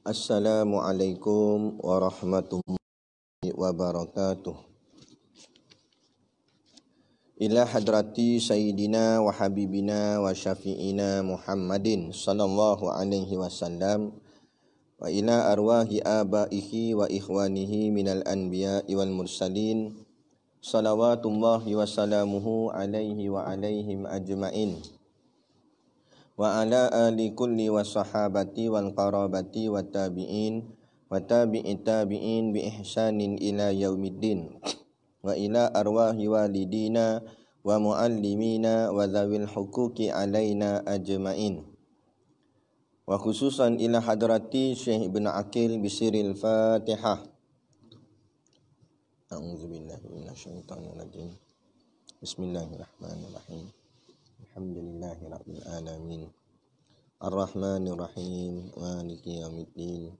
Assalamualaikum warahmatullahi wabarakatuh. Ila hadrati sayyidina wa habibina wa syafi'ina Muhammadin sallallahu alaihi wasallam wa ila arwahi abaihi wa ikhwanihi minal anbiya'i wal mursalin salawatullahi wa salamuhu alaihi wa alaihim ajma'in wa ala ali kulli wa sahabati wal qarabati wa tabi'in wa tabi'i tabi'in bi ihsanin ila yaumiddin wa ila arwahi walidina wa muallimina wa dhawil huquqi alaina ajma'in wa khususan ila hadrati Syekh Ibn Aqil bisiril Fatihah. A'udzubillahi minasyaitonir rajim. Bismillahirrahmanirrahim. Alhamdulillahi rabbil alamin. Ar-Rahmanir Rahim. Maliki yaumiddin.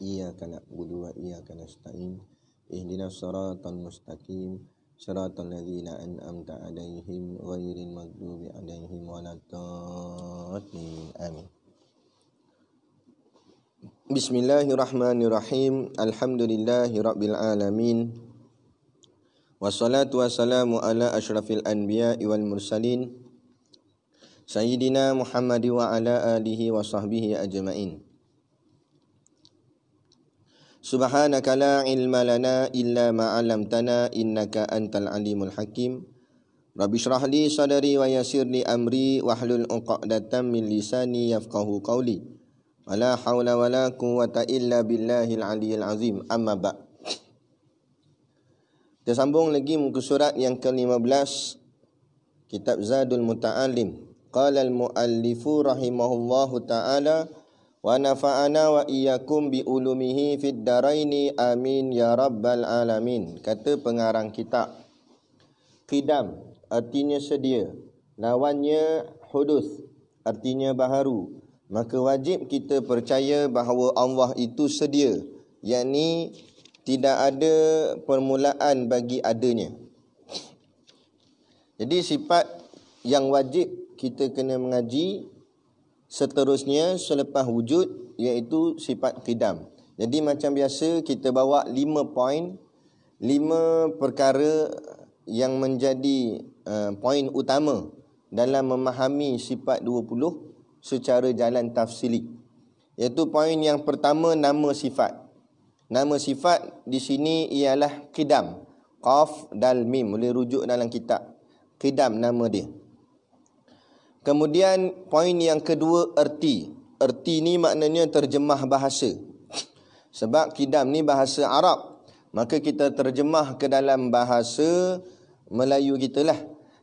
Iyyaka na'budu wa iyyaka nasta'in. Ihdinas siratal mustaqim. Siratal ladzina an'amta 'alaihim ghairil maghdubi 'alaihim waladdallin. Amin. Bismillahirrahmanirrahim. Alhamdulillahi rabbil alamin. Wassalatu wassalamu ala asyrafil anbiya'i wal mursalin Sayyidina Muhammad wa ala alihi wa sahbihi ajma'in. Subhanaka la ilma lana illa ma 'allamtana innaka antal alimul hakim. Rabbi shrah li sadri wa yassir li amri wahlul 'uqdatam min lisani yafqahu qawli. Wala haula wala quwwata illa billahil aliyyil azim. Amma ba'. Kita sambung lagi muka surat yang ke-15 kitab Zadul Muta'alim. Qala al-muallifu rahimahullahu ta'ala wa nafa'ana wa iyyakum bi ulumihi fid daraini amin ya rabbal alamin. Kata pengarang kitab, qidam artinya sedia, lawannya hudus artinya baharu. Maka wajib kita percaya bahawa Allah itu sedia, yakni tidak ada permulaan bagi adanya. Jadi sifat yang wajib kita kena mengaji seterusnya selepas wujud, iaitu sifat qidam. Jadi macam biasa kita bawa 5 poin, 5 perkara yang menjadi poin utama dalam memahami sifat 20 secara jalan tafsili. Iaitu poin yang pertama, nama sifat. Nama sifat di sini ialah qidam. Qaf dal mim, boleh rujuk dalam kitab. Qidam nama dia. Kemudian poin yang kedua, erti. Erti ni maknanya terjemah bahasa. Sebab qidam ni bahasa Arab, maka kita terjemah ke dalam bahasa Melayu kita lah.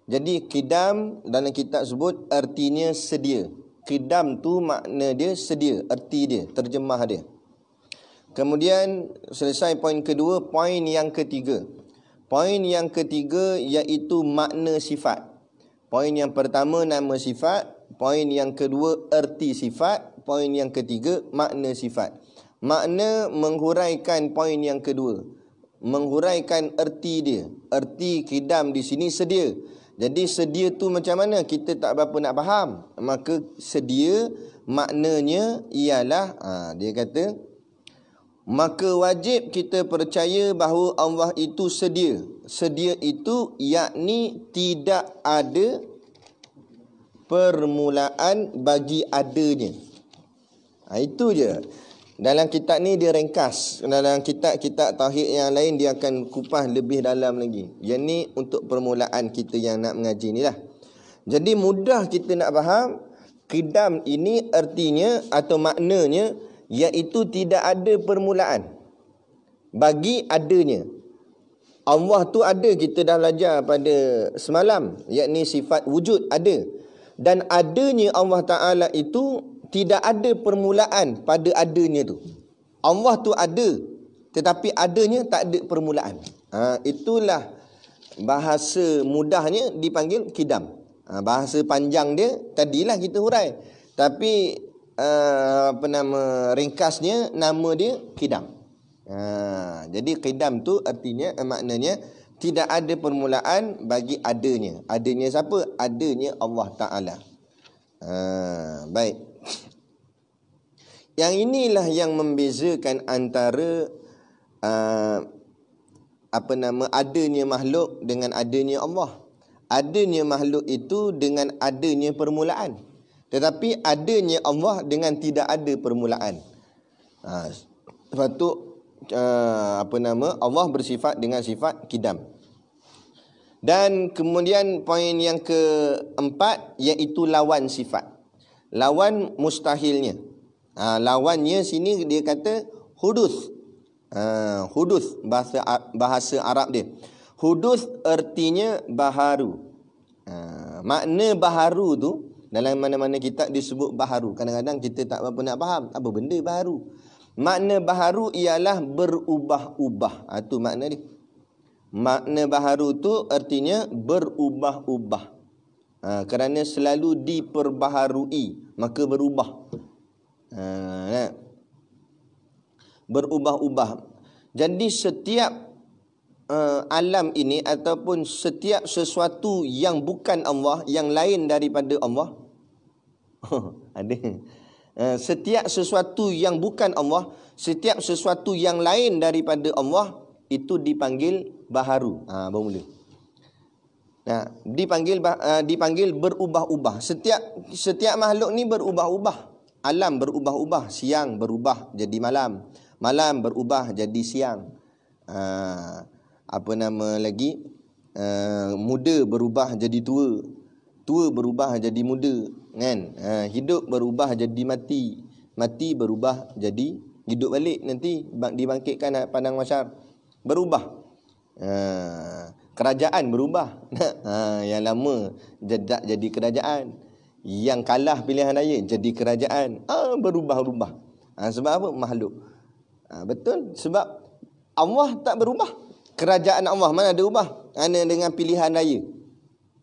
Jadi qidam dalam kitab sebut ertinya sedia. Qidam tu makna dia sedia, erti dia, terjemah dia. Kemudian selesai poin kedua, poin yang ketiga. Poin yang ketiga iaitu makna sifat. Poin yang pertama nama sifat, poin yang kedua erti sifat, poin yang ketiga makna sifat. Makna menghuraikan poin yang kedua, menghuraikan erti dia. Erti qidam di sini sedia. Jadi sedia tu macam mana? Kita tak berapa nak faham. Maka sedia maknanya ialah dia kata, maka wajib kita percaya bahawa Allah itu sedia. Sedia itu yakni tidak ada permulaan bagi adanya. Itu je. Dalam kitab ni dia ringkas. Dalam kitab-kitab tauhid yang lain dia akan kupas lebih dalam lagi. Yang ni untuk permulaan kita yang nak mengaji ni lah. Jadi mudah kita nak faham. Qidam ini artinya atau maknanya iaitu tidak ada permulaan bagi adanya. Allah tu ada, kita dah belajar pada semalam, yakni sifat wujud ada. Dan adanya Allah Ta'ala itu tidak ada permulaan pada adanya tu. Allah tu ada, tetapi adanya tak ada permulaan. Itulah bahasa mudahnya dipanggil qidam. Bahasa panjang dia tadilah kita hurai. Tapi ringkasnya nama dia qidam. Jadi qidam tu artinya maknanya tidak ada permulaan bagi adanya. Adanya siapa? Adanya Allah Ta'ala. Baik. Yang inilah yang membezakan antara adanya makhluk dengan adanya Allah. Adanya makhluk itu dengan adanya permulaan. Tetapi adanya Allah dengan tidak ada permulaan. Sebab tu Allah bersifat dengan sifat kidam. Dan kemudian poin yang keempat iaitu lawan sifat. Lawan mustahilnya. Lawannya sini dia kata hudus. Hudus bahasa Arab dia. Hudus artinya baharu. Makna baharu tu dalam mana-mana kitab disebut baharu. Kadang-kadang kita tak apa nak faham apa benda baharu. Makna baharu ialah berubah-ubah. Itu makna dia. Makna baharu tu artinya berubah-ubah. Kerana selalu diperbaharui, maka berubah. Berubah-ubah. Jadi setiap alam ini ataupun setiap sesuatu yang bukan Allah, yang lain daripada Allah, ada. Setiap sesuatu yang bukan Allah, setiap sesuatu yang lain daripada Allah, itu dipanggil baharu. Bermula. Dipanggil berubah-ubah. Setiap makhluk ni berubah-ubah. Alam berubah-ubah. Siang berubah jadi malam. Malam berubah jadi siang. Muda berubah jadi tua. Tua berubah jadi muda. Kan? Hidup berubah jadi mati. Mati berubah jadi hidup balik nanti. Dibangkitkan padang mahsyar. Berubah. Kerajaan berubah. Yang lama jadi kerajaan. Yang kalah pilihan raya jadi kerajaan. Berubah-ubah. Sebab apa? Makhluk. Betul. Sebab Allah tak berubah. Kerajaan Allah mana ada ubah? Hanya dengan pilihan raya.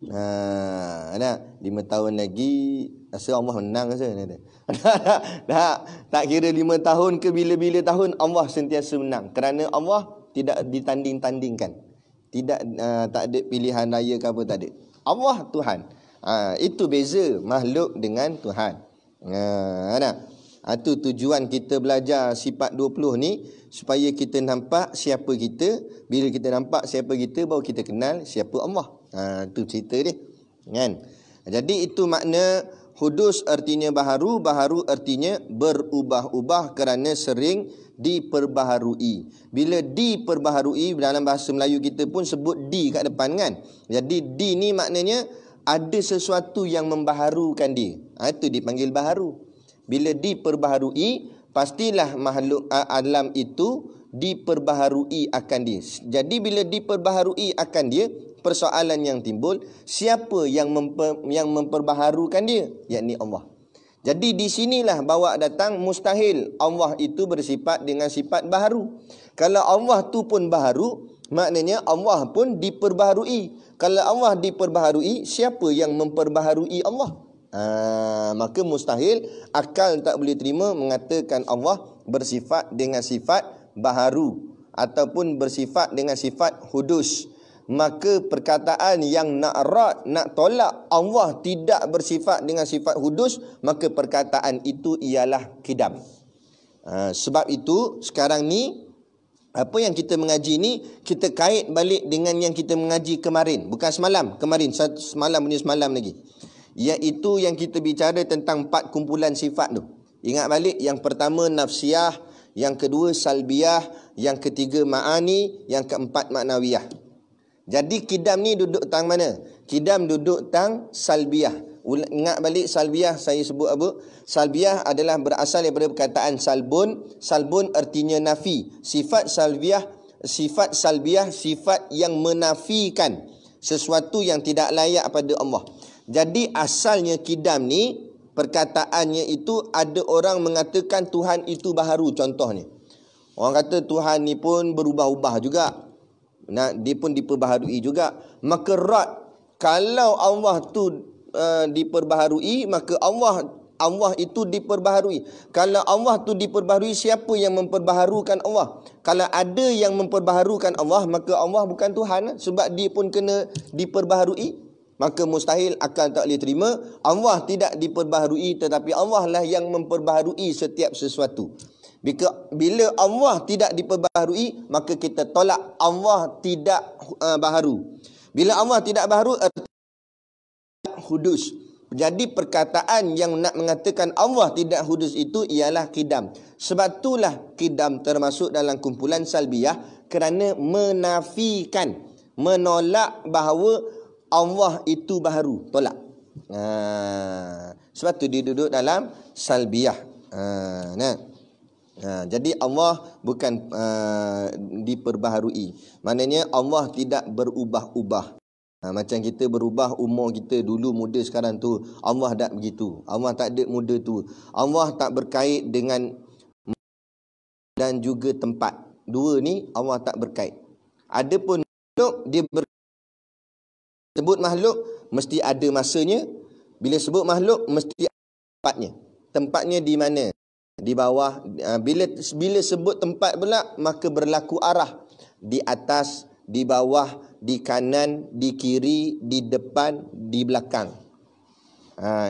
5 tahun lagi rasa Allah menang rasa. Tak kira 5 tahun ke bila-bila tahun, Allah sentiasa menang. Kerana Allah tidak ditanding-tandingkan. Tak ada pilihan raya ke apa, tak ada. Allah Tuhan. Itu beza makhluk dengan Tuhan. Itu tujuan kita belajar sifat 20 ni, supaya kita nampak siapa kita. Bila kita nampak siapa kita, baru kita kenal siapa Allah. Itu cerita dia. Kan? Jadi itu makna hudus artinya baharu. Baharu artinya berubah-ubah kerana sering diperbaharui. Bila diperbaharui, dalam bahasa Melayu kita pun sebut di kat depan kan. Jadi di ni maknanya ada sesuatu yang membaharukan dia. Itu dipanggil baharu. Bila diperbaharui, pastilah makhluk alam itu diperbaharui akan dia. Jadi bila diperbaharui akan dia, persoalan yang timbul, siapa yang memperbaharukan dia? Yakni Allah. Jadi di sinilah bawa datang mustahil Allah itu bersifat dengan sifat baharu. Kalau Allah tu pun baharu, maknanya Allah pun diperbaharui. Kalau Allah diperbaharui, siapa yang memperbaharui Allah? Maka mustahil, akal tak boleh terima mengatakan Allah bersifat dengan sifat baharu ataupun bersifat dengan sifat hudus. Maka perkataan yang nak tolak Allah tidak bersifat dengan sifat hudus, maka perkataan itu ialah kidam. Sebab itu sekarang ni apa yang kita mengaji ni, kita kait balik dengan yang kita mengaji kemarin. Bukan semalam, kemarin semalam lagi. Iaitu yang kita bicara tentang 4 kumpulan sifat tu. Ingat balik, yang pertama nafsiyah, yang kedua salbiyah, yang ketiga ma'ani, yang keempat maknawiyah. Jadi kidam ni duduk tang mana? Kidam duduk tang salbiyah. Ingat balik salbiyah, saya sebut apa? Salbiyah adalah berasal daripada perkataan salbun. Salbun artinya nafi. Sifat salbiyah, sifat yang menafikan sesuatu yang tidak layak pada Allah. Jadi asalnya kidam ni, perkataannya itu ada orang mengatakan Tuhan itu baharu contohnya. Orang kata Tuhan ni pun berubah-ubah juga. Dia pun diperbaharui juga. Maka kalau Allah tu diperbaharui, maka Allah itu diperbaharui. Kalau Allah tu diperbaharui, siapa yang memperbaharukan Allah? Kalau ada yang memperbaharukan Allah, maka Allah bukan Tuhan, sebab dia pun kena diperbaharui. maka mustahil akal tak boleh terima. Allah tidak diperbaharui, tetapi Allah lah yang memperbaharui setiap sesuatu. Bila Allah tidak diperbaharui, maka kita tolak Allah tidak baharu. Bila Allah tidak baharu, hudus. Jadi perkataan yang nak mengatakan Allah tidak hudus itu ialah qidam. Sebab itulah qidam termasuk dalam kumpulan salbiyah, kerana menafikan, menolak bahawa Allah itu baharu. Tolak. Sebab tu dia duduk dalam salbiyah. Jadi Allah bukan diperbaharui. Maknanya Allah tidak berubah-ubah. Macam kita berubah umur kita dulu muda sekarang tu. Allah tak begitu. Allah tak ada muda tu. Allah tak berkait dengan dan juga tempat. Dua ni Allah tak berkait. Adapun makhluk, dia sebut makhluk mesti ada masanya. Bila sebut makhluk mesti ada tempatnya. Tempatnya di mana? Di bawah. Bila sebut tempat pula, maka berlaku arah. Di atas, di bawah, di kanan, di kiri, di depan, di belakang.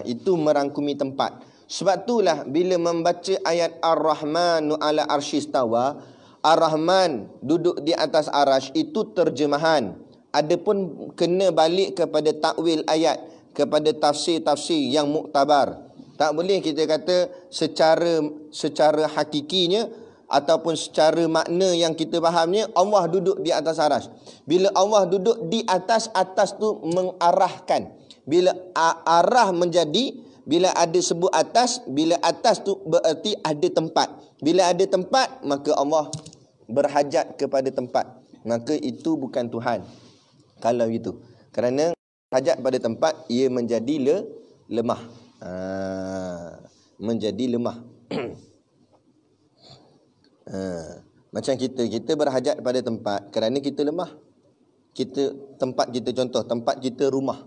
Itu merangkumi tempat. Sebab itulah bila membaca ayat Ar-Rahmanu ala arsyistawa, Ar-Rahman duduk di atas arash, itu terjemahan. Adapun kena balik kepada takwil ayat, kepada tafsir-tafsir yang muktabar. Tak boleh kita kata secara hakikinya ataupun secara makna yang kita fahamnya Allah duduk di atas arash. Bila Allah duduk di atas, atas tu mengarahkan. Bila arah menjadi, bila ada sebut atas, bila atas tu bererti ada tempat. Bila ada tempat, maka Allah berhajat kepada tempat. Maka itu bukan Tuhan. Kalau itu. Kerana hajat pada tempat, ia menjadi lemah. Menjadi lemah. Macam kita berhajat pada tempat kerana kita lemah. Tempat kita, contoh tempat kita rumah,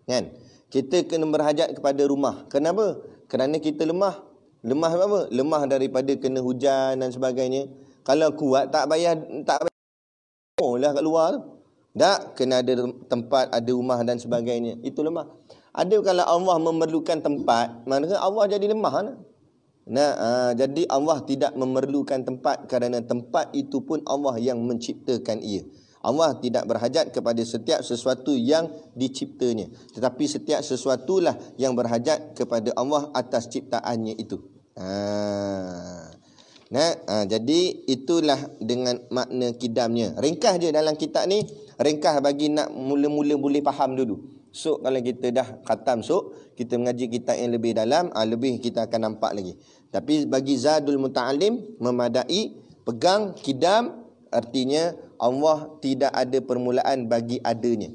kan? Kita kena berhajat kepada rumah. Kenapa? Kerana kita lemah. Lemah apa? Lemah daripada kena hujan dan sebagainya. Kalau kuat tak payah lah kat luar tu. Tak, kena ada tempat, ada rumah dan sebagainya. Itu lemah. Ada kalau Allah memerlukan tempat, maka Allah jadi lemah lah. Jadi Allah tidak memerlukan tempat kerana tempat itu pun Allah yang menciptakan ia. Allah tidak berhajat kepada setiap sesuatu yang diciptanya, tetapi setiap sesuatulah yang berhajat kepada Allah atas ciptaannya itu. Jadi itulah dengan makna kidamnya. Ringkas je dalam kitab ni, ringkas bagi nak mula-mula boleh faham dulu. So kalau kita dah khatam kita mengaji kitab yang lebih dalam, lebih kita akan nampak lagi. Tapi bagi Zadul Muta'alim memadai, pegang kidam, artinya Allah tidak ada permulaan bagi adanya.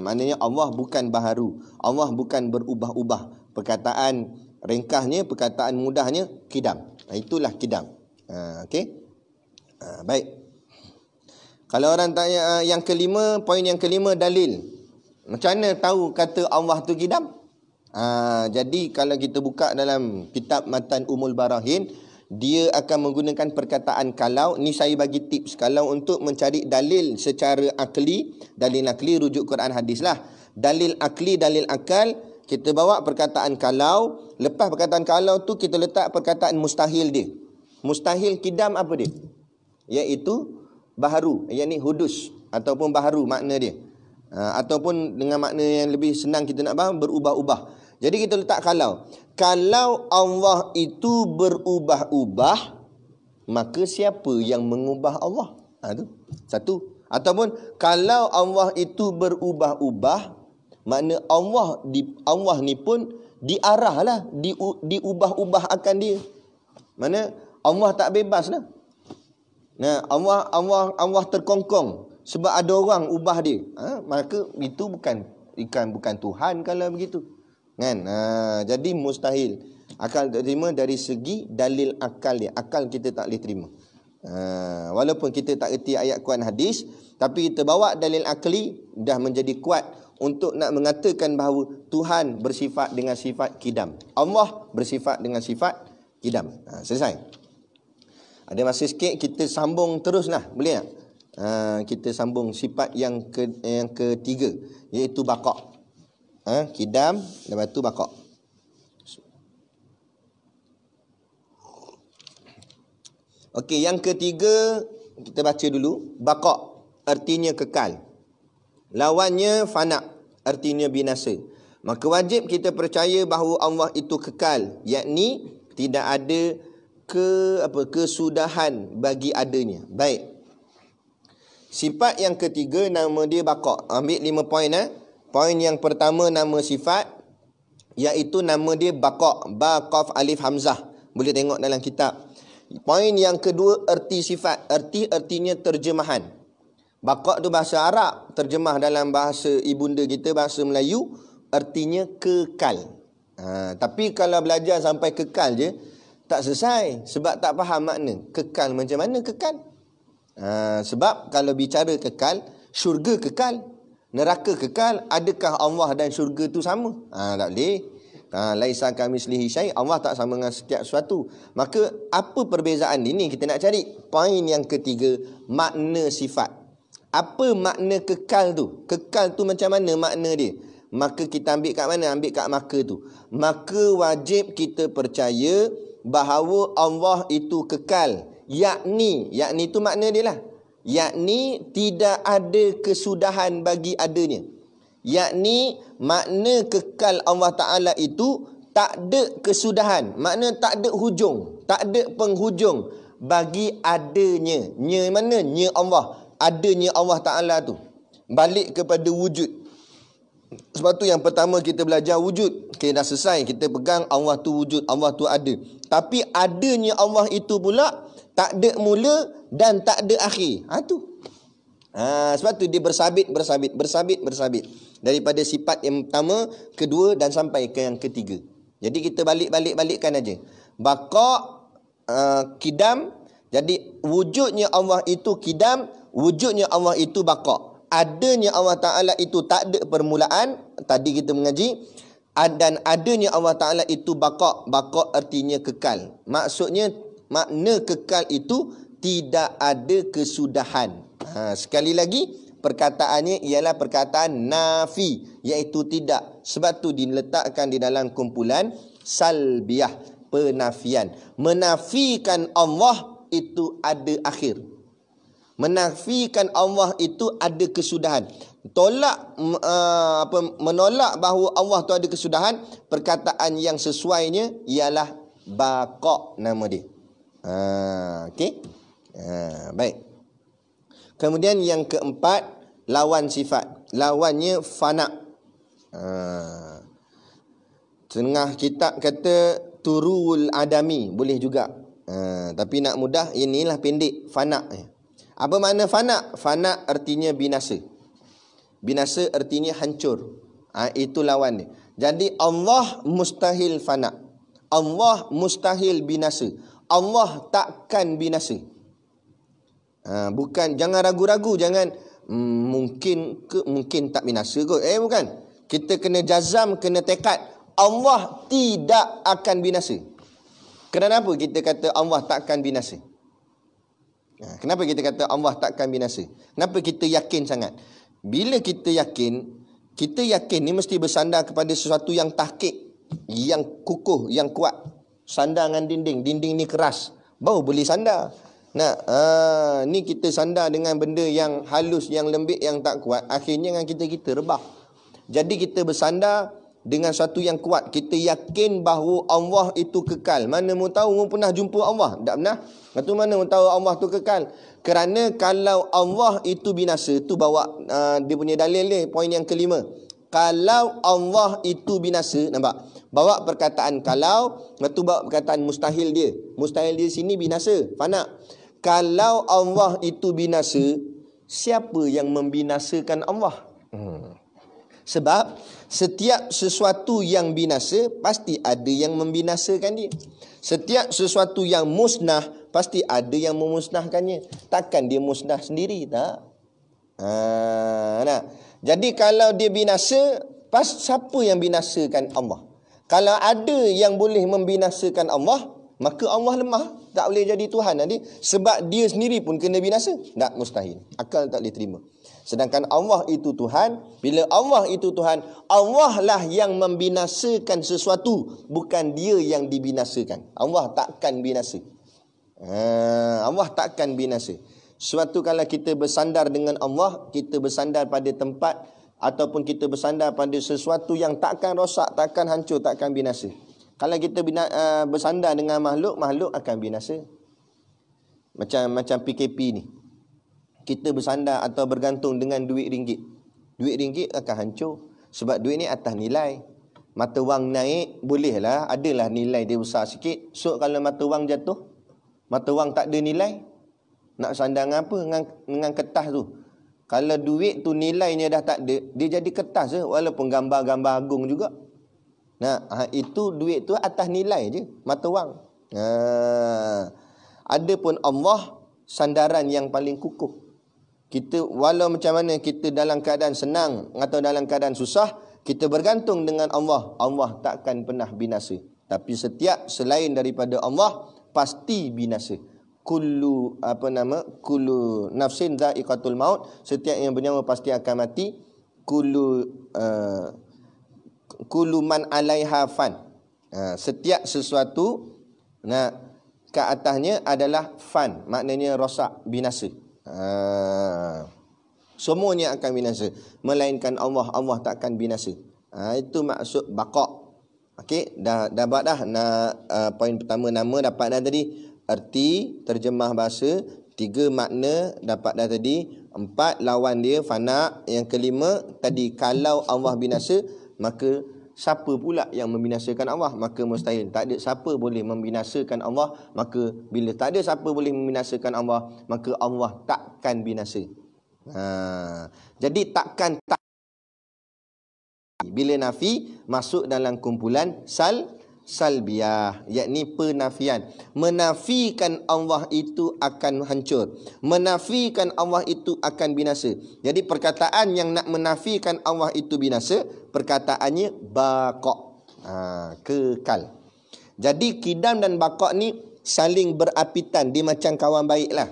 Maknanya Allah bukan baharu, Allah bukan berubah-ubah. Perkataan ringkasnya, perkataan mudahnya kidam. Itulah kidam. Okey. Baik. Kalau orang tanya yang kelima, poin yang kelima, dalil. Macam mana tahu kata Allah tu kidam? Jadi kalau kita buka dalam kitab Matan Umul Barahin, dia akan menggunakan perkataan kalau. Ni saya bagi tips. Kalau untuk mencari dalil secara akli, dalil akli rujuk Quran hadis lah. Dalil akli, dalil akal, kita bawa perkataan kalau. Lepas perkataan kalau tu kita letak perkataan mustahil dia. Mustahil kidam apa dia? Iaitu baharu, yakni hudus ataupun baharu makna dia. Ataupun dengan makna yang lebih senang kita nak faham, berubah-ubah. Jadi kita letak kalau. Kalau Allah itu berubah-ubah, maka siapa yang mengubah Allah? Tu satu. Ataupun kalau Allah itu berubah-ubah, makna Allah ni pun diarahlah, diubah-ubah akan dia. Mana Allah tak bebas lah. Allah terkongkong sebab ada orang ubah dia. Maka itu bukan Tuhan kalau begitu. Kan? Jadi mustahil. Akal tak terima dari segi dalil akal dia. Akal kita tak boleh terima. Walaupun kita tak erti ayat Quran hadis, tapi kita bawa dalil akli, dah menjadi kuat untuk nak mengatakan bahawa Tuhan bersifat dengan sifat kidam. Allah bersifat dengan sifat kidam. Selesai. Ada masa sikit, kita sambung terus lah. Boleh tak? Kita sambung sifat yang ketiga, iaitu baqa. Kidam, lepas tu baqa. Okey, yang ketiga kita baca dulu. Baqa artinya kekal. Lawannya fana, artinya binasa. Maka wajib kita percaya bahawa Allah itu kekal, yakni tidak ada kesudahan bagi adanya. Baik. Sifat yang ketiga nama dia baqa. Ambil 5 poin. Poin yang pertama nama sifat, iaitu nama dia baqa. Ba qaf alif hamzah. Boleh tengok dalam kitab. Poin yang kedua erti sifat. Artinya terjemahan. Baqa tu bahasa Arab, terjemah dalam bahasa ibunda kita, bahasa Melayu, artinya kekal. Tapi kalau belajar sampai kekal je, tak selesai. Sebab tak faham makna. Kekal macam mana kekal? Sebab kalau bicara kekal, syurga kekal, neraka kekal. Adakah Allah dan syurga tu sama? Tak boleh. Laisa kamitslihi syai'. Allah tak sama dengan setiap sesuatu. Maka apa perbezaan ini kita nak cari. Poin yang ketiga, makna sifat. Apa makna kekal tu? Kekal tu macam mana makna dia? Maka kita ambil kat mana? Ambil kat maka tu. Maka wajib kita percaya bahawa Allah itu kekal. Yakni tu makna dia lah. Yakni tidak ada kesudahan bagi adanya. Yakni makna kekal Allah Ta'ala itu tak ada kesudahan. Makna tak ada hujung. Tak ada penghujung bagi adanya. Nya mana? Nya Allah. Adanya Allah Ta'ala tu. Balik kepada wujud. Sebab tu yang pertama kita belajar wujud. Okay, dah selesai. Kita pegang Allah tu wujud. Allah tu ada. Tapi adanya Allah itu pula tak ada mula dan tak ada akhir. Sebab tu dia bersabit. Daripada sifat yang pertama, kedua dan sampai ke yang ketiga. Jadi kita balikkan aja. Baqa, kidam. Jadi wujudnya Allah itu kidam, wujudnya Allah itu baqa. Adanya Allah Ta'ala itu tak ada permulaan. Tadi kita mengaji. Dan adanya Allah Ta'ala itu baqa. Baqa artinya kekal. Maksudnya makna kekal itu tidak ada kesudahan. Sekali lagi, perkataannya ialah perkataan nafi, iaitu tidak. Sebab tu diletakkan di dalam kumpulan salbiyah, penafian. Menafikan Allah itu ada akhir. Menafikan Allah itu ada kesudahan. Menolak bahawa Allah tu ada kesudahan, perkataan yang sesuainya ialah baqa nama dia. Okey. Baik. Kemudian yang keempat, lawan sifat. Lawannya fana. Setengah kitab kata turul adami, boleh juga. Tapi nak mudah, inilah pendek, fana. Apa makna fana? Fana artinya binasa. Binasa artinya hancur. Itu lawan dia. Jadi Allah mustahil fana. Allah mustahil binasa. Allah takkan binasa. Bukan, jangan ragu-ragu, jangan mungkin tak binasa kot. Bukan. Kita kena jazam, kena tekad. Allah tidak akan binasa. Kenapa kita kata Allah takkan binasa? Kenapa kita kata Allah takkan binasa? Kenapa kita yakin sangat? Bila kita yakin ni mesti bersandar kepada sesuatu yang tahqiq, yang kukuh, yang kuat. Sandar dengan dinding. Dinding ni keras, baru boleh sandar. Ni kita sandar dengan benda yang halus, yang lembik, yang tak kuat. Akhirnya dengan kita rebah. Jadi kita bersandar dengan sesuatu yang kuat. Kita yakin bahawa Allah itu kekal. Mana mu tahu mu pernah jumpa Allah? Tak pernah. Lepas mana mu tahu Allah tu kekal? Kerana kalau Allah itu binasa, tu bawa dia punya dalil ni, poin yang kelima. Kalau Allah itu binasa, nampak? Bawa perkataan kalau, lepas tu bawa perkataan mustahil dia. Mustahil dia sini binasa, fana. Kalau Allah itu binasa, siapa yang membinasakan Allah? Sebab setiap sesuatu yang binasa pasti ada yang membinasakan dia. Setiap sesuatu yang musnah pasti ada yang memusnahkannya. Takkan dia musnah sendiri, tak? Jadi kalau dia binasa, siapa yang binasakan Allah? Kalau ada yang boleh membinasakan Allah, maka Allah lemah, tak boleh jadi Tuhan nanti. Sebab dia sendiri pun kena binasa. Tak, mustahil. Akal tak boleh terima. Sedangkan Allah itu Tuhan. Bila Allah itu Tuhan, Allah lah yang membinasakan sesuatu, bukan dia yang dibinasakan. Allah takkan binasa. Allah takkan binasa. Suatu kalau kita bersandar dengan Allah, kita bersandar pada tempat ataupun kita bersandar pada sesuatu yang takkan rosak, takkan hancur, takkan binasa. Kalau kita bersandar dengan makhluk, makhluk akan binasa. Macam PKP ni. Kita bersandar atau bergantung dengan duit ringgit. Duit ringgit akan hancur. Sebab duit ni atas nilai. Mata wang naik, bolehlah, adalah nilai dia besar sikit. So kalau mata wang jatuh, mata wang tak ada nilai, nak sandar dengan apa? Dengan kertas tu. Kalau duit tu nilainya dah tak ada, dia jadi kertas je. Walaupun gambar-gambar agung juga. Nah, itu duit tu atas nilai je, mata wang. Adapun Allah, sandaran yang paling kukuh. Kita walau macam mana kita dalam keadaan senang atau dalam keadaan susah, kita bergantung dengan Allah. Allah takkan pernah binasa. Tapi setiap selain daripada Allah, pasti binasa. Kullu nafsin dha'iqatul maut, setiap yang bernyawa pasti akan mati. Kullu man 'alaiha fan. Setiap sesuatu ke atasnya adalah fan, maknanya rosak, binasa. Semuanya akan binasa, melainkan Allah. Allah takkan binasa. Itu maksud baqa'. Okey, dah dapat dah. Poin pertama nama dapat dah tadi. Erti, terjemah bahasa. 3 makna dapat dah tadi. 4 lawan dia, fana. Yang kelima tadi, kalau Allah binasa, maka siapa pula yang membinasakan Allah? Maka mustahil. Tak ada siapa boleh membinasakan Allah. Maka bila tak ada siapa boleh membinasakan Allah, maka Allah takkan binasa. Jadi takkan tak. Bila nafi masuk dalam kumpulan salbiah, yakni penafian. Menafikan Allah itu akan hancur, menafikan Allah itu akan binasa. Jadi perkataan yang nak menafikan Allah itu binasa, perkataannya baqa', kekal. Jadi kidam dan baqa' ni saling berapitan. Dia macam kawan baik lah.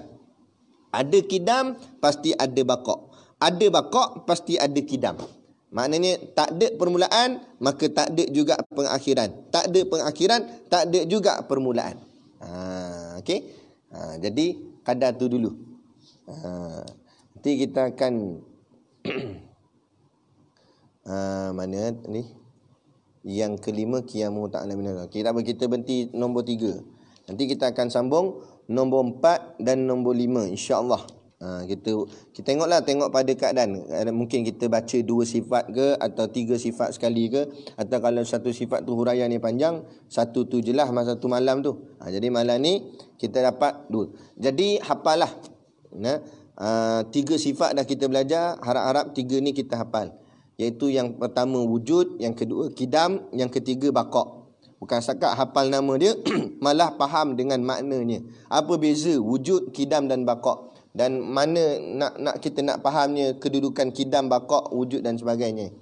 Ada kidam, pasti ada baqa'. Ada baqa', pasti ada kidam. Maknanya tak ada permulaan, maka tak ada juga pengakhiran. Tak ada pengakhiran, tak ada juga permulaan. Okey. Jadi kadar tu dulu. Nanti kita akan mana ni? Yang kelima, qiyamu ta'ala minal. Kita berhenti nombor 3. Nanti kita akan sambung nombor 4 dan nombor 5, insya-Allah. Kita tengok pada keadaan. Mungkin kita baca 2 sifat ke, atau 3 sifat sekali ke, atau kalau satu sifat tu huraian ni panjang, satu tu jelas masa satu malam tu. Jadi malam ni kita dapat 2. Jadi hafalah. 3 sifat dah kita belajar, harap-harap 3 ni kita hafal. Iaitu yang pertama wujud, yang kedua kidam, yang ketiga baqa'. Bukan setakat hafal nama dia, malah faham dengan maknanya. Apa beza wujud, kidam dan baqa'? Dan mana kita nak fahamnya kedudukan kidam, baqa', wujud dan sebagainya.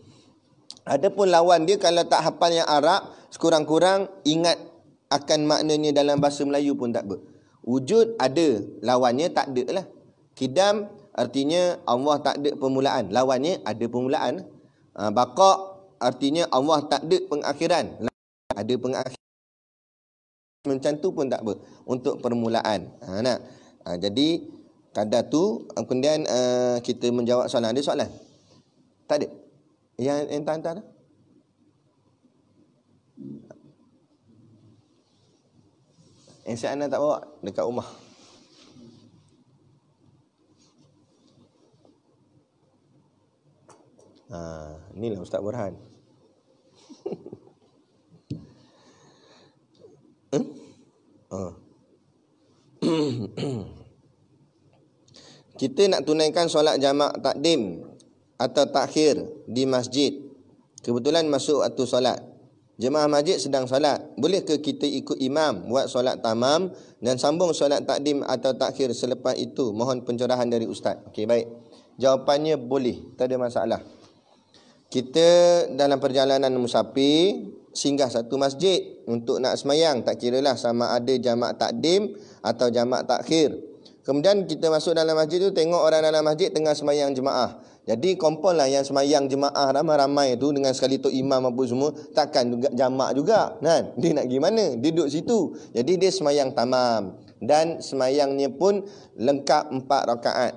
Adapun lawan dia, kalau tak hafal yang Arab, sekurang-kurang ingat akan maknanya dalam bahasa Melayu pun tak ber. Wujud ada, lawannya tak ada lah. Kidam artinya Allah tak ada permulaan, lawannya ada permulaan. Baqa' artinya Allah tak ada pengakhiran, ada pengakhiran. Macam tu pun tak ber untuk permulaan. Jadi kadar tu, kemudian kita menjawab soalan. Ada soalan? Tak ada? Yang hantar dah? Yang Anda tak bawa dekat rumah. Inilah Ustaz Burhan. Kita nak tunaikan solat jamak takdim atau takhir di masjid. Kebetulan masuk waktu solat. Jemaah masjid sedang solat. Bolehkah kita ikut imam buat solat tamam dan sambung solat takdim atau takhir selepas itu? Mohon pencerahan dari Ustaz. Okey, baik. Jawapannya boleh, tak ada masalah. Kita dalam perjalanan musafir, singgah satu masjid untuk nak semayang, tak kiralah sama ada jamak takdim atau jamak takhir. Kemudian kita masuk dalam masjid tu, tengok orang dalam masjid tengah semayang jemaah. Jadi kompon lah yang semayang jemaah ramai-ramai tu dengan sekali tu imam apa semua, takkan juga jamak juga kan. Dia nak gimana? Dia duduk situ. Jadi dia semayang tamam dan semayangnya pun lengkap 4 rakaat.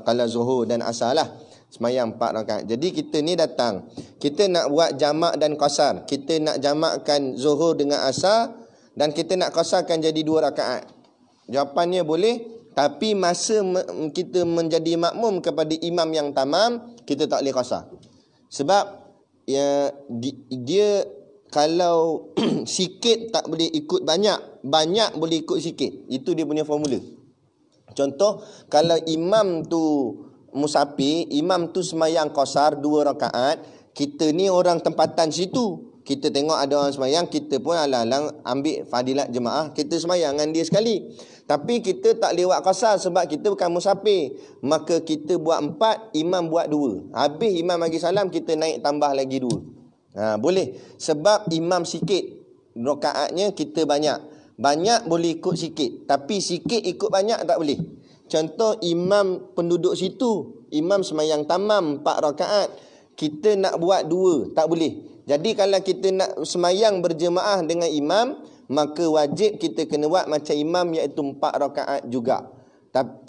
Kalau zuhur dan asar lah, semayang 4 rakaat. Jadi kita ni datang, kita nak buat jamak dan qasar. Kita nak jamakkan zuhur dengan asar dan kita nak qasarkan jadi 2 rakaat. Jawapannya boleh, tapi masa kita menjadi makmum kepada imam yang tamam, kita tak boleh qasar. Sebab dia kalau sikit tak boleh ikut banyak, banyak boleh ikut sikit. Itu dia punya formula. Contoh, kalau imam tu musafir, imam tu semayang qasar 2 rakaat, kita ni orang tempatan situ. Kita tengok ada orang semayang, kita pun alang-alang ambil fadilat jemaah, kita semayang dengan dia sekali. Tapi kita tak lewat qasar sebab kita bukan musafir. Maka kita buat 4, imam buat 2. Habis imam bagi salam, kita naik tambah lagi 2. Boleh. Sebab imam sikit, rakaatnya kita banyak. Banyak boleh ikut sikit, tapi sikit ikut banyak tak boleh. Contoh imam penduduk situ, imam semayang tamam 4 rakaat, kita nak buat 2, tak boleh. Jadi kalau kita nak semayang berjemaah dengan imam, maka wajib kita kena buat macam imam, iaitu 4 rakaat juga.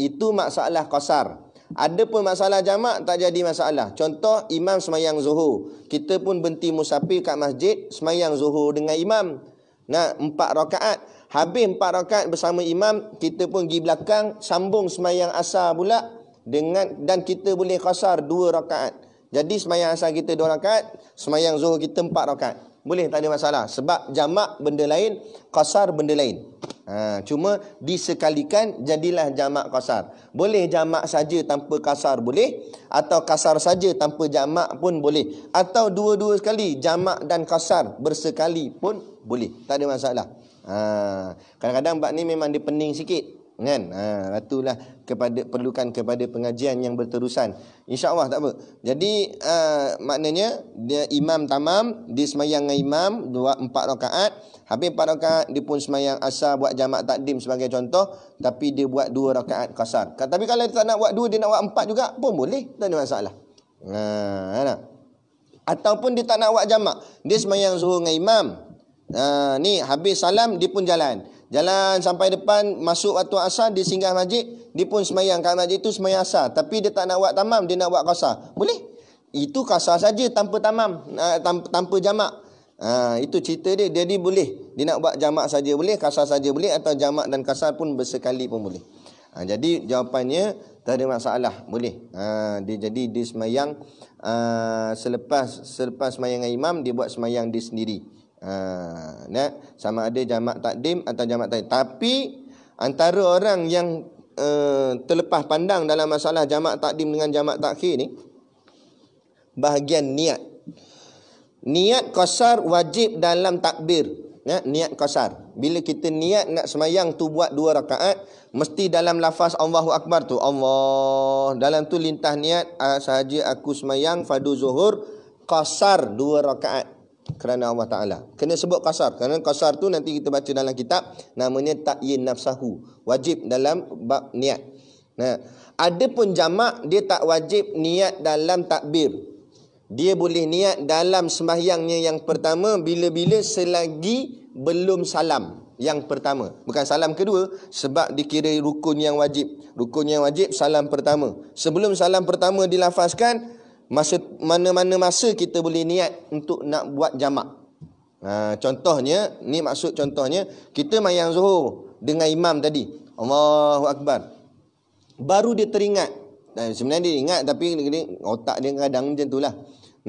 Itu masalah qasar. Ada pun masalah jamak tak jadi masalah. Contoh imam semayang zuhur, kita pun berhenti musafir kat masjid, semayang zuhur dengan imam. 4 rakaat. Habis 4 rakaat bersama imam, kita pun pergi belakang, sambung semayang asar pula dan kita boleh qasar 2 rakaat. Jadi semayang asar kita 2 rakaat, semayang zuhur kita 4 rakaat. Boleh, tak ada masalah. Sebab jamak benda lain, qasar benda lain. Cuma disekalikan jadilah jamak qasar. Boleh jamak saja tanpa qasar boleh, atau qasar saja tanpa jamak pun boleh, atau dua-dua sekali, jamak dan qasar bersekali pun boleh. Tak ada masalah. Kadang-kadang bab ni memang dia pening sikit kan. Itulah perlukan kepada pengajian yang berterusan. InsyaAllah tak apa. Jadi maknanya dia imam tamam, dia semayang dengan imam 4 rakaat. Habis 4 rakaat dia pun semayang asar, buat jamak takdim sebagai contoh, tapi dia buat 2 rakaat qasar. Tapi kalau dia tak nak buat 2, dia nak buat 4 juga pun boleh, tak ada masalah. Ataupun dia tak nak buat jamak, dia semayang zuhur dengan imam. Ni habis salam dia pun jalan sampai depan, masuk waktu asar, dia singgah masjid, dia pun semayang kat masjid tu, semayang asar, tapi dia tak nak buat tamam, dia nak buat qasar. Boleh. Itu qasar saja tanpa tamam, tanpa jamak. Itu cerita dia. Jadi boleh, dia nak buat jamak saja boleh, qasar saja boleh, atau jamak dan qasar pun bersekali pun boleh. Jadi jawapannya tak ada masalah, boleh. Dia semayang selepas semayang dengan imam, dia buat semayang dia sendiri. Sama ada jamak takdim atau jamak takdim. Tapi antara orang yang terlepas pandang dalam masalah jamak takdim dengan jamak takhir ni, bahagian niat. Niat qasar wajib dalam takbir. Niat qasar. Bila kita niat nak semayang tu buat 2 rakaat, mesti dalam lafaz Allahu Akbar tu, Allah, dalam tu lintah niat, sahaja aku semayang fardu zuhur qasar 2 rakaat kerana Allah Ta'ala. Kena sebut qasar, kerana qasar tu nanti kita baca dalam kitab, namanya ta'yin nafsahu, wajib dalam bab niat. Ada pun jamak, dia tak wajib niat dalam takbir. Dia boleh niat dalam sembahyangnya yang pertama, bila-bila selagi belum salam yang pertama, bukan salam kedua, sebab dikira rukun yang wajib. Rukun yang wajib salam pertama. Sebelum salam pertama dilafazkan, mana-mana masa kita boleh niat untuk nak buat jamak. Contohnya, ni maksud contohnya, kita mayang zuhur dengan imam tadi, Allahu Akbar, baru dia teringat. Sebenarnya dia ingat, tapi otak dia kadang macam tu lah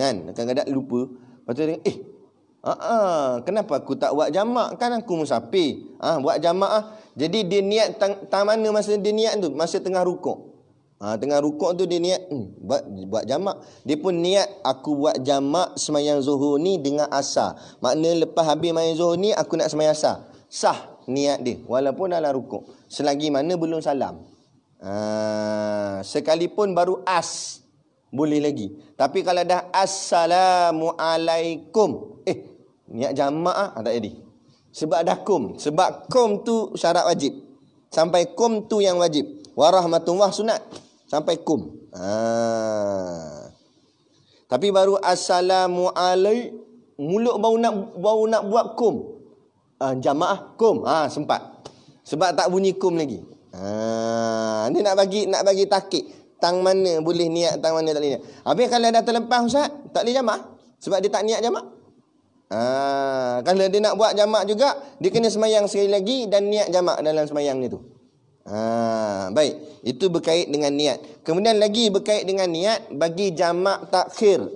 kan, kadang-kadang lupa. Lepas tu dia kenapa aku tak buat jamak, kan aku musafir. Buat jamak Jadi dia niat tang mana masa dia niat tu, masa tengah rukuk. Tengah rukuk tu dia niat buat jamak. Dia pun niat, aku buat jamak semayang zuhur ni dengan asar. Makna lepas habis semayang zuhur ni aku nak semayang asar. Sah niat dia walaupun dalam rukuk, selagi mana belum salam. Sekalipun baru boleh lagi. Tapi kalau dah assalamualaikum, Niat jamak tak jadi. Sebab ada kum. Sebab kum tu syarat wajib. Sampai kum tu yang wajib. Warahmatullah sunat. Sampai kum. Tapi baru assalamualaikum, mulut baru nak buat kum. Jamaah kum. Sempat. Sebab tak bunyi kum lagi. Ni nak bagi takik. Tang mana boleh niat, tang mana tak boleh niat. Habis kalau dah terlepas Ustaz, tak boleh jamaah. Sebab dia tak niat jamaah. Kalau dia nak buat jamak juga, dia kena semayang sekali lagi dan niat jamak dalam semayang dia tu. Baik, itu berkait dengan niat. Kemudian lagi berkait dengan niat bagi jamak takhir.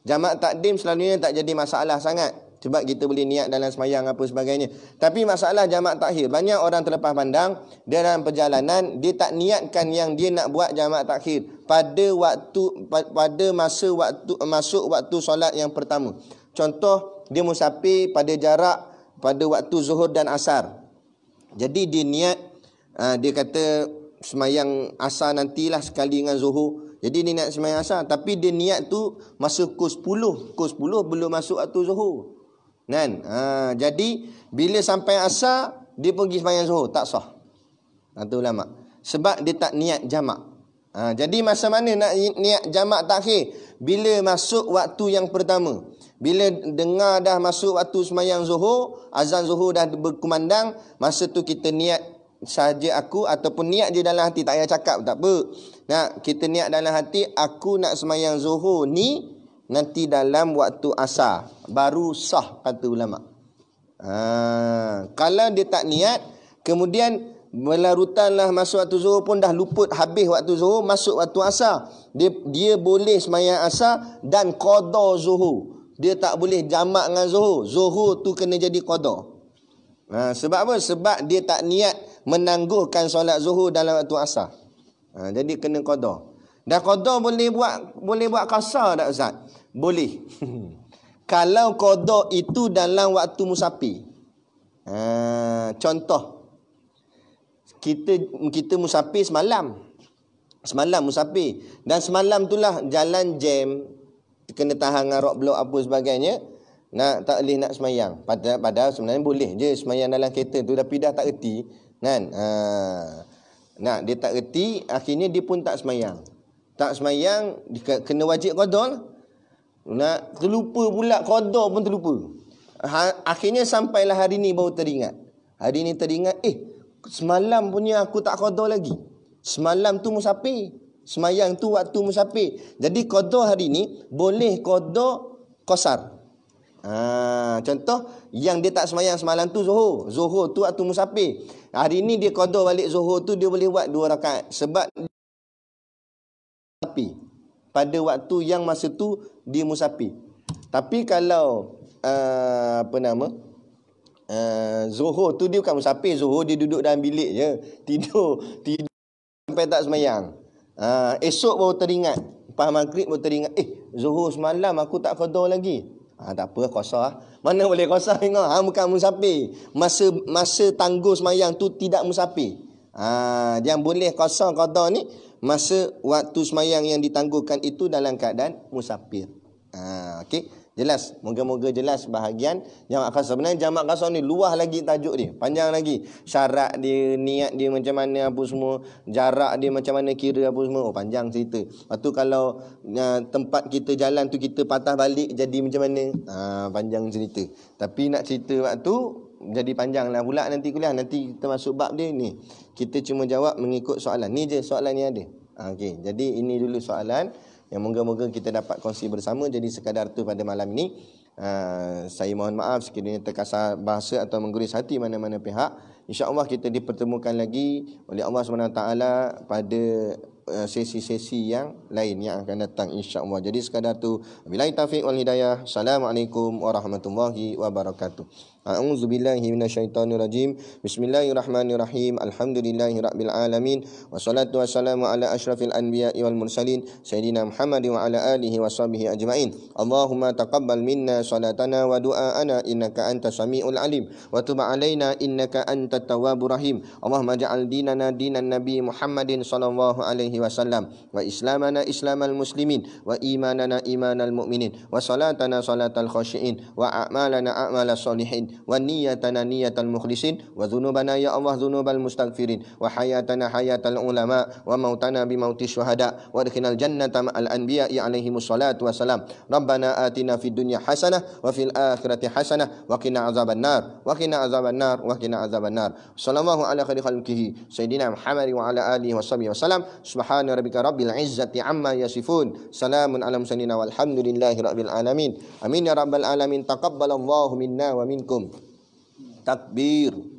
Jamak takdim selalunya tak jadi masalah sangat. Sebab kita boleh niat dalam semayang apa sebagainya. Tapi masalah jamak takhir, banyak orang terlepas pandang, dia dalam perjalanan, dia tak niatkan yang dia nak buat jamak takhir pada masa masuk waktu solat yang pertama. Contoh, dia musafir pada jarak pada waktu zuhur dan asar. Jadi dia niat, dia kata semayang asar nantilah sekali dengan zuhur. Jadi dia niat semayang asar. Tapi dia niat tu masa pukul 10. Pukul 10 belum masuk waktu zuhur. Kan? Jadi bila sampai asar, dia pergi semayang zuhur. Tak sah. Kata ulama. Sebab dia tak niat jamak. Jadi masa mana nak niat jamak takhir? Bila masuk waktu yang pertama. Bila dengar dah masuk waktu semayang zuhur, azan zuhur dah berkumandang, masa tu kita niat saja aku, ataupun niat je dalam hati, tak payah cakap tak apa. Kita niat dalam hati, aku nak semayang zuhur ni nanti dalam waktu asar, baru sah kata ulama. Kalau dia tak niat, kemudian berlarutanlah masuk waktu zuhur pun dah luput habis waktu zuhur, masuk waktu asar, dia boleh semayang asar dan qada zuhur. Dia tak boleh jamak dengan zuhur. Zuhur tu kena jadi qada. Sebab apa? Sebab dia tak niat menangguhkan solat zuhur dalam waktu asar. Jadi kena qada. Dan qada boleh buat qasar tak Ustaz? Boleh. Kalau qada itu dalam waktu musafir. Contoh, kita musafir semalam. Semalam musafir. Dan semalam itulah jalan jam, kena tahan dengan rock block apa sebagainya. Tak boleh nak semayang. Padahal sebenarnya boleh je semayang dalam kereta tu, tapi dah tak reti kan. Dia tak reti, akhirnya dia pun tak semayang. Tak semayang, kena wajib qada. Terlupa pula qada pun terlupa. Akhirnya sampailah hari ni baru teringat. Hari ni teringat, semalam punya aku tak qada lagi. Semalam tu musafir. Semayang tu waktu musafir. Jadi qada hari ni boleh qada qasar. Contoh, yang dia tak semayang semalam tu zuhur. Zuhur tu waktu musafir. Hari ni dia qada balik zuhur tu, dia boleh buat 2 rakaat. Sebab pada waktu yang masa tu dia musafir. Tapi kalau zuhur tu dia bukan musafir. Zuhur dia duduk dalam bilik je, tidur sampai tak semayang. Esok baru teringat, lepas maghrib baru teringat, zuhur semalam aku tak qada lagi. Tak apa, qasar. Mana boleh qasar tengok. Bukan musafir. Masa tangguh semayang tu tidak musafir. Yang boleh qasar qada ni masa waktu semayang yang ditangguhkan itu dalam keadaan musafir. Okey, jelas. Moga-moga jelas bahagian jamak qasar. Sebenarnya jamak qasar ni luah lagi tajuk dia, panjang lagi. Syarat dia, niat dia macam mana apa semua, jarak dia macam mana kira apa semua. Panjang cerita. Lepas tu kalau tempat kita jalan tu kita patah balik jadi macam mana, panjang cerita. Tapi nak cerita waktu jadi panjang lah pula nanti kuliah. Nanti kita masuk bab dia ni. Kita cuma jawab mengikut soalan. Ni je soalan yang ada. Okey, jadi ini dulu soalan yang moga-moga kita dapat kongsi bersama. Jadi sekadar tu pada malam ini. Saya mohon maaf sekiranya terkasar bahasa atau mengguris hati mana-mana pihak. InsyaAllah kita dipertemukan lagi oleh Allah SWT pada sesi-sesi yang lain yang akan datang insya-Allah. Jadi sekadar tu, billahi taufiq wal hidayah. Assalamualaikum warahmatullahi wabarakatuh. A'udzubillahi minasyaitonirrajim. Bismillahirrahmanirrahim. Alhamdulillahirabbil alamin. Wassalatu wassalamu ala asyrafil anbiya'i wal mursalin sayyidina Muhammad wa ala alihi washabihi ajmain. Allahumma taqabbal minna salatana wa du'aana innaka antas samiul alim wa tub alaina innaka antat tawwabur rahim. Allahumma ja'al dinana dinan nabi Muhammadin sallallahu alaihi عليه وسلم وإسلامنا إسلام المسلمين وإيماننا إيمان المؤمنين وصلاتنا صلاة الخاشعين وأعمالنا أعمال الصالحين ونيتنا نية المخلصين وذنوبنا يا الله ذنوب المستغفرين وحياتنا حياة العلماء وموتنا بموت الشهداء وادخلنا الجنة مع الأنبياء عليهم الصلاة والسلام ربنا آتنا في الدنيا حسنة وفي الآخرة حسنة وقنا عذاب النار وقنا عذاب النار وقنا عذاب النار صلى الله على خير خلقه سيدنا محمد وعلى آله وصحبه وسلم سبحان ربك رب العزة عما يصفون سلام على المرسلين والحمد لله رب العالمين آمين يا رب العالمين تقبل الله منا ومنكم تكبير